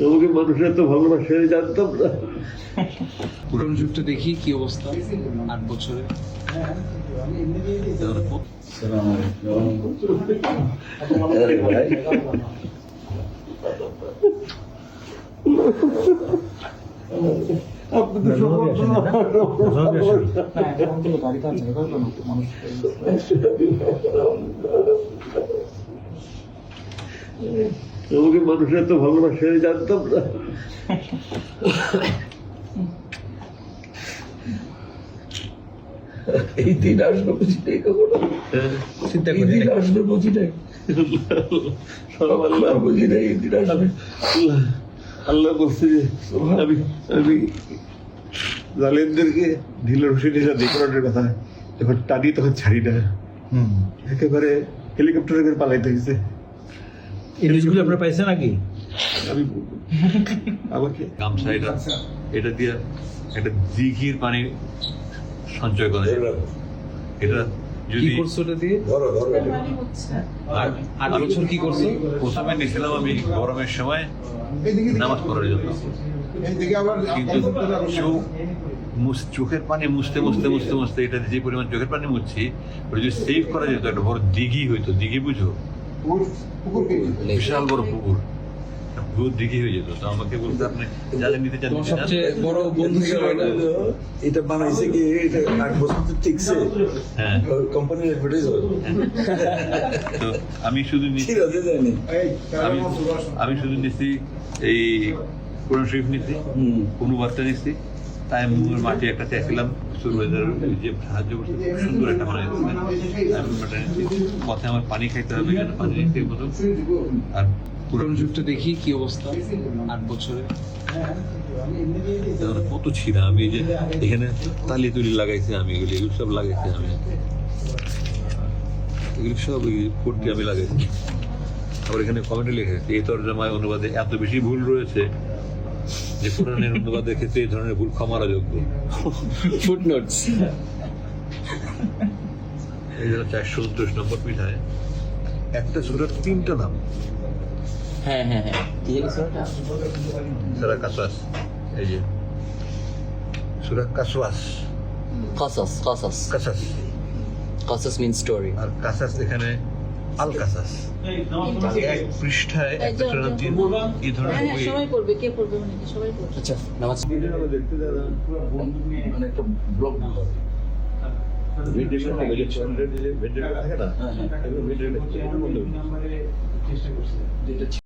আমাকে মানুষের এত ভালোবাসে জানতাম না। পুরনো যুগটা দেখি কি অবস্থা 8 বছরে। আরে ভাই, আপনি তো আমাকে মানুষের এত ভালোবাসে জানতাম না। এই দিন আসবে বুঝিটাই কখনো চিন্তা করি, দিন আসবে বুঝিটাই সব আল্লাহ বুঝিটাই এই দিন আসবে। আল্লাহ বলছে যে আমি আমি জালেমদেরকে ঢিলে রশি ঢিলা দেখোনের কথা যখন টানি তখন ছাড়ি না, একেবারে হেলিকপ্টারে করে পালাইতে হয়েছে। এই নিউজগুলো আপনারা পাইছেন নাকি? আমি আমাকে গামছা এটা দিয়ে একটা দিঘির পানি সঞ্চয় করা যায়। এটা কি যদি করছো এটা দিয়ে? 8 বছর কি করছো? প্রথমে নিয়েছিলাম আমি গরমের সময় নামাজ পড়ার জন্য, কিন্তু চোখের পানি মুছতে মুছতে মুছতে মুছতে এটা যে পরিমাণ চোখের পানি মুছছি ওটা যদি সেভ করা যেত একটা বড় দিঘি হইতো। দিঘি বুঝো? বিশাল বড় পুকুর, পুরো দিঘি হয়ে যেত। তো আমাকে বলতে আপনি যাদের নিতে চান তোমার সবচেয়ে বড় বন্ধু ছিল এটা। এটা বানাইছে কি এটা 8 বছর তো টিকছে। হ্যাঁ, কোম্পানির অ্যাডভার্টাইজার তো আমি শুধু ঠিক আছে জানি। আমি শুধু নিচ্ছি এই কোরআন শরীফ নিচ্ছি, অনুবাদটা নিচ্ছি, তাই মাটি একটা চাইছিলাম সুরবাজার যে সাহায্য করছে, খুব সুন্দর একটা বানাই পথে আমার পানি খাইতে হবে, এখানে পানি নিতে মতো। আর পুরনো যুগটা দেখি কি অবস্থা 8 বছরে। কত ছিঁড়া, আমি যে এখানে তালি তুলি লাগাইছি, আমি এগুলো সব লাগাইছি, আমি এগুলো সব করতে আমি লাগাইছি। আবার এখানে কমেন্টে লিখেছি এই তর্জমায় অনুবাদে এত বেশি ভুল রয়েছে যে কোরআনের অনুবাদের ক্ষেত্রে এই ধরনের ভুল ক্ষমার যোগ্য। ফুটনোটস। এই জন্য 429 নম্বর পৃষ্ঠায় একটা সূরার 3টা নাম। হ্যাঁ হ্যাঁ হ্যাঁ, কি জানি স্যারটা? সূরা কাসাস, এই যে সূরা কাসওয়াস, কাসাস। কাসাস, কাসাস মিন স্টোরি। আর কাসাস এখানে আল কাসাস। এক পৃষ্ঠায় একটা সূরা নাম দিয়ে এই ধরনের বই সবাই পড়বে, কে পড়বে মানে সবাই পড়বে। আচ্ছা, নামাজ দেখতে দাদা মানে একটা ব্লগ ভেন্টিলেশন থাকে না, হ্যাঁ, হ্যাঁ। ভেন্টিলেশন